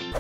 Hey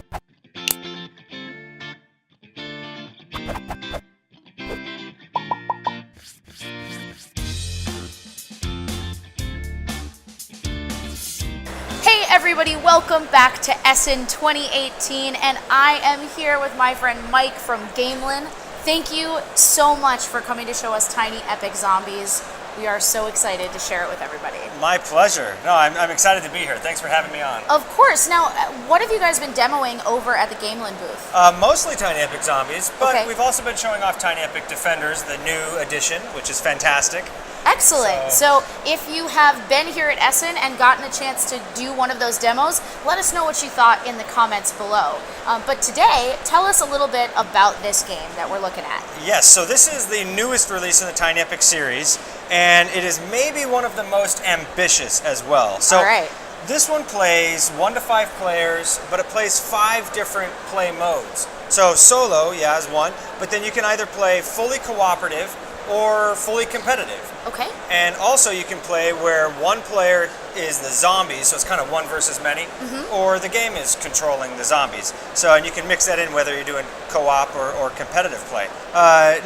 everybody, welcome back to Essen 2018, and I am here with my friend Mike from Gamelyn. Thank you so much for coming to show us Tiny Epic Zombies. We are so excited to share it with everybody. My pleasure. No, I'm excited to be here. Thanks for having me on. Of course. Now, what have you guys been demoing over at the Gamelyn booth? Mostly Tiny Epic Zombies, but Okay. we've also been showing off Tiny Epic Defenders, the new edition, which is fantastic. Excellent. So if you have been here at Essen and gotten a chance to do one of those demos, let us know what you thought in the comments below. But today, tell us a little bit about this game that we're looking at. Yes, so this is the newest release in the Tiny Epic series, and it is maybe one of the most ambitious as well. So All right. this one plays 1 to 5 players, but it plays 5 different play modes. So solo, yeah, is one, but then you can either play fully cooperative or fully competitive. Okay. And also you can play where one player is the zombies, so it's kind of one versus many, or the game is controlling the zombies. So, and you can mix that in whether you're doing co-op or competitive play.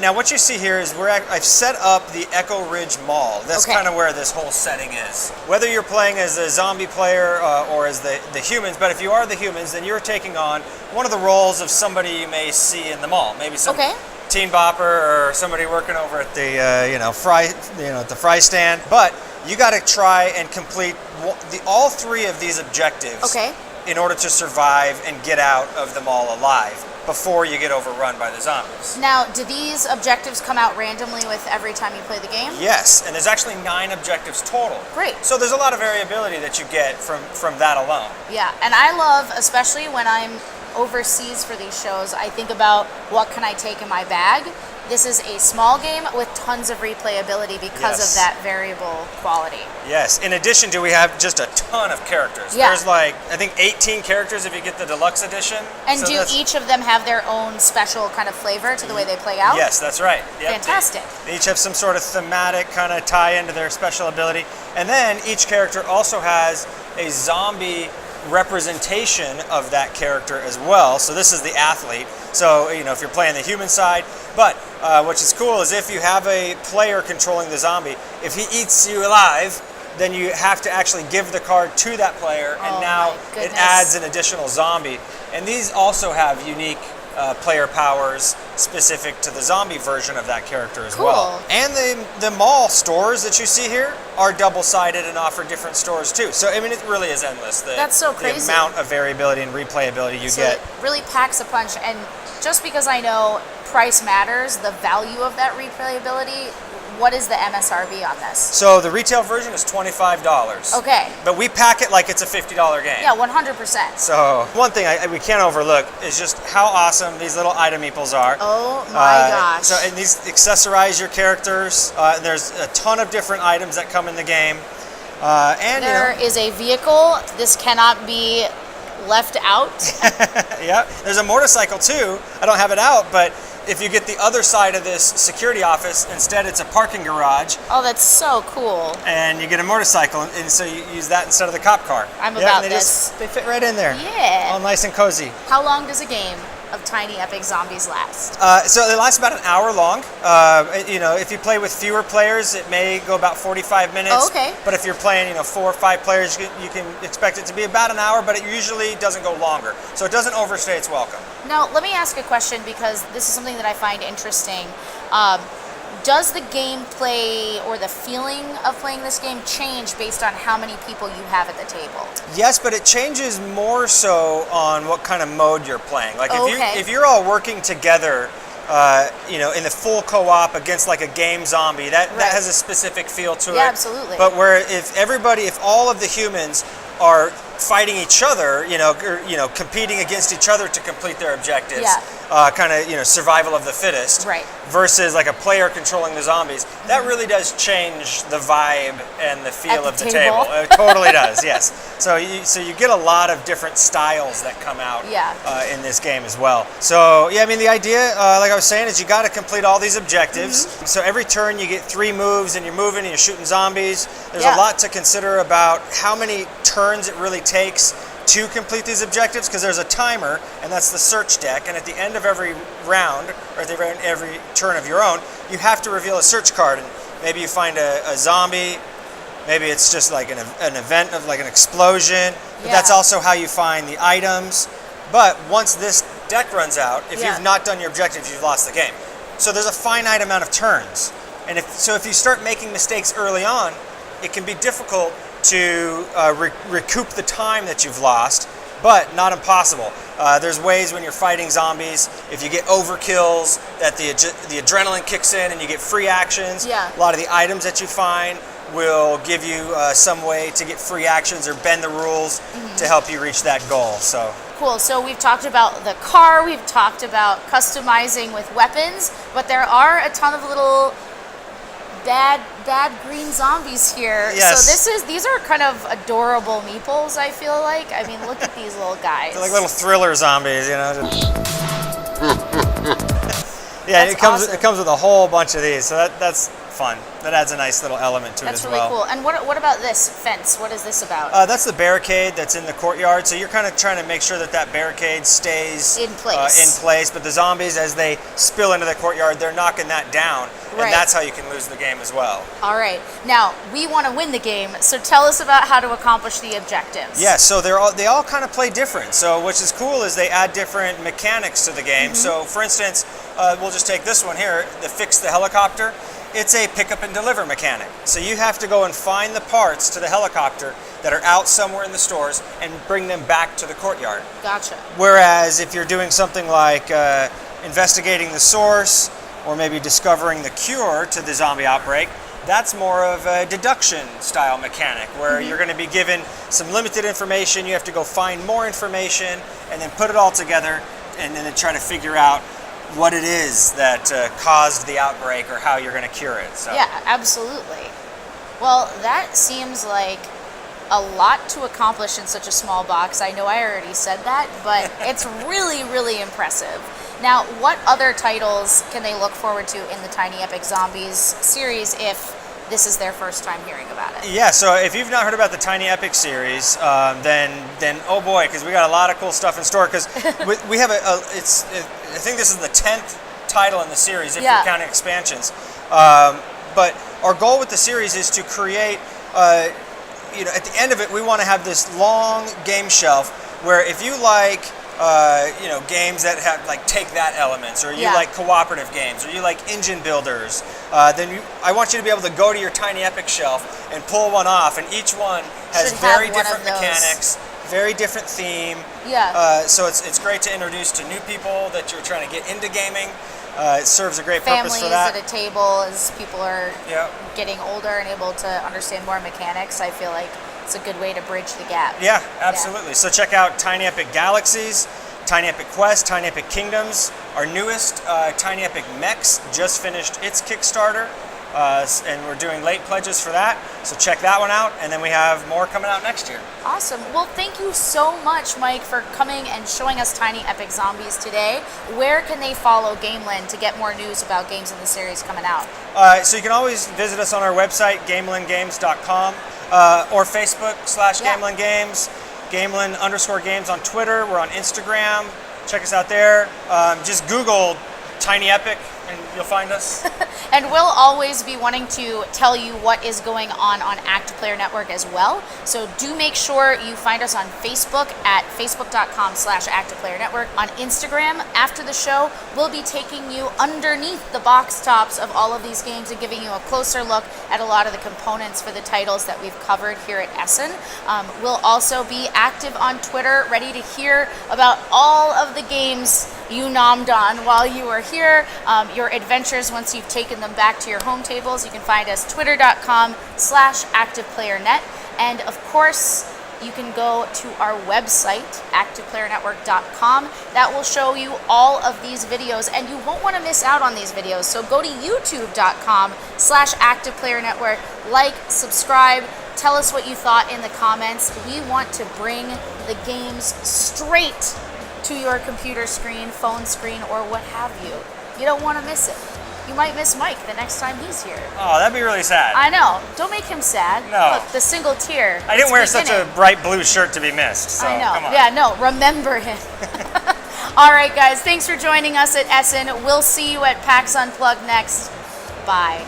Now what you see here is I've set up the Echo Ridge Mall. That's Okay. kind of where this whole setting is. Whether you're playing as a zombie player or as the humans, but if you are the humans, then you're taking on one of the roles of somebody you may see in the mall. Maybe some teen bopper or somebody working over at the at the fry stand. But you got to try and complete all 3 of these objectives in order to survive and get out of the mall alive before you get overrun by the zombies. Now, do these objectives come out randomly with every time you play the game? Yes, and there's actually 9 objectives total. Great. So there's a lot of variability that you get from that alone. Yeah, and I love, especially when I'm overseas for these shows, I think about what can I take in my bag. This is a small game with tons of replayability because of that variable quality. Yes. In addition to, we have just a ton of characters. Yeah. There's like, I think 18 characters if you get the deluxe edition. And So do each of them have their own special kind of flavor to the way they play out? Yes, that's right. Yep. Fantastic. They each have some sort of thematic kind of tie into their special ability. And then each character also has a zombie representation of that character as well. So this is the athlete. So, if you're playing the human side, but what is cool is if you have a player controlling the zombie, if he eats you alive, then you have to actually give the card to that player, and now it adds an additional zombie. And these also have unique player powers specific to the zombie version of that character as well. And the mall stores that you see here are double-sided and offer different stores too. So I mean, it really is endless. That's so crazy. The amount of variability and replayability you get. It really packs a punch. And just because I know price matters, the value of that replayability, what is the MSRP on this? So the retail version is $25. Okay. But we pack it like it's a $50 game. Yeah, 100%. So one thing we can't overlook is just how awesome these little item meeples are. Oh my gosh. So and these accessorize your characters. There's a ton of different items that come in the game. And there is a vehicle. This cannot be left out. Yeah, there's a motorcycle too. I don't have it out, but if you get the other side of this security office, instead it's a parking garage. Oh, that's so cool. And you get a motorcycle, and so you use that instead of the cop car. I'm about this. They fit right in there. Yeah. All nice and cozy. How long does a game of Tiny Epic Zombies last? So it lasts about an hour long. If you play with fewer players, it may go about 45 minutes. Oh, okay. But if you're playing, 4 or 5 players, you can expect it to be about an hour, but it usually doesn't go longer. So it doesn't overstay its welcome. Now, let me ask a question because this is something that I find interesting. Does the gameplay or the feeling of playing this game change based on how many people you have at the table? Yes, but it changes more so on what kind of mode you're playing. Like if you're all working together, in the full co-op against like a game zombie, that has a specific feel to it. Yeah, absolutely. But where if all of the humans are fighting each other, competing against each other to complete their objectives, survival of the fittest, right? Versus like a player controlling the zombies, that really does change the vibe and the feel of the table. It totally does, yes. So you get a lot of different styles that come out in this game as well. So yeah, I mean the idea, like I was saying, is you got to complete all these objectives. So every turn you get 3 moves, and you're moving and you're shooting zombies. There's a lot to consider about how many turns it really takes to complete these objectives because there's a timer, and that's the search deck. And at the end of every round, or at the end of every turn of your own, you have to reveal a search card. And maybe you find a zombie. Maybe it's just like an event of like an explosion. But that's also how you find the items. But once this deck runs out, if you've not done your objectives, you've lost the game. So there's a finite amount of turns. And if you start making mistakes early on, it can be difficult to recoup the time that you've lost, but not impossible. There's ways when you're fighting zombies, if you get overkills, that the adrenaline kicks in and you get free actions. Yeah. A lot of the items that you find will give you some way to get free actions or bend the rules to help you reach that goal. So cool. So we've talked about the car, we've talked about customizing with weapons, but there are a ton of little bad green zombies here. Yes. So these are kind of adorable meeples, I feel like. I mean, look at these little guys. they're like little thriller zombies, you know. Yeah, That's it comes awesome. it comes with a whole bunch of these, so that's fun. That adds a nice little element to it as well. That's really cool. And what about this fence? What is this about? That's the barricade that's in the courtyard. So you're kind of trying to make sure that barricade stays In place. But the zombies, as they spill into the courtyard, they're knocking that down, Right. and that's how you can lose the game as well. All right. Now, we want to win the game, so tell us about how to accomplish the objectives. Yeah, so they all kind of play different. So what's is cool is they add different mechanics to the game. So for instance, we'll just take this one here, the fix the helicopter. It's a pick up and deliver mechanic. So you have to go and find the parts to the helicopter that are out somewhere in the stores and bring them back to the courtyard. Gotcha. Whereas if you're doing something like investigating the source or maybe discovering the cure to the zombie outbreak, that's more of a deduction style mechanic where you're going to be given some limited information. You have to go find more information and then put it all together and then try to figure out what it is that caused the outbreak or how you're going to cure it. So. Yeah, absolutely. Well, that seems like a lot to accomplish in such a small box. I know I already said that, but it's really, really impressive. Now, what other titles can they look forward to in the Tiny Epic Zombies series if this is their first time hearing about it? Yeah, so if you've not heard about the Tiny Epic series, then oh boy, because we got a lot of cool stuff in store. Because we have I think this is the 10th title in the series if you're counting expansions. But our goal with the series is to create, at the end of it, we want to have this long game shelf where if you like, games that have like take that elements, or you like cooperative games, or you like engine builders, then I want you to be able to go to your Tiny Epic shelf and pull one off, and each one has very different mechanics, very different theme. Yeah. So it's great to introduce to new people that you're trying to get into gaming. It serves a great purpose for that. Families at a table as people are getting older and able to understand more mechanics. I feel like it's a good way to bridge the gap. Yeah, absolutely. Yeah. So check out Tiny Epic Galaxies, Tiny Epic Quest, Tiny Epic Kingdoms. Our newest Tiny Epic Mechs just finished its Kickstarter, and we're doing late pledges for that. So check that one out, and then we have more coming out next year. Awesome. Well, thank you so much, Mike, for coming and showing us Tiny Epic Zombies today. Where can they follow Gamelyn to get more news about games in the series coming out? So you can always visit us on our website, GamelynGames.com, or Facebook/Gamelyn Games, Gamelyn_Games on Twitter. We're on Instagram. Check us out there. Just Google Tiny Epic and you'll find us. And we'll always be wanting to tell you what is going on Active Player Network as well. So do make sure you find us on Facebook at facebook.com/Active Player Network. On Instagram, after the show, we'll be taking you underneath the box tops of all of these games and giving you a closer look at a lot of the components for the titles that we've covered here at Essen. We'll also be active on Twitter, ready to hear about all of the games you nommed on while you were here, your adventures once you've taken them back to your home tables. You can find us twitter.com/ActivePlayerNet. And of course, you can go to our website, ActivePlayerNetwork.com. That will show you all of these videos, and you won't want to miss out on these videos. So go to YouTube.com/ActivePlayerNetwork. Like, subscribe, tell us what you thought in the comments. We want to bring the games straight to your computer screen, phone screen, or what have you. You don't want to miss it. you might miss Mike the next time he's here. Oh, that'd be really sad. I know. Don't make him sad. No. Look, the single tear. I didn't wear beginning. such a bright blue shirt to be missed, so I know. come on. Yeah, no, remember him. All right, guys, thanks for joining us at Essen. We'll see you at PAX Unplugged next. Bye.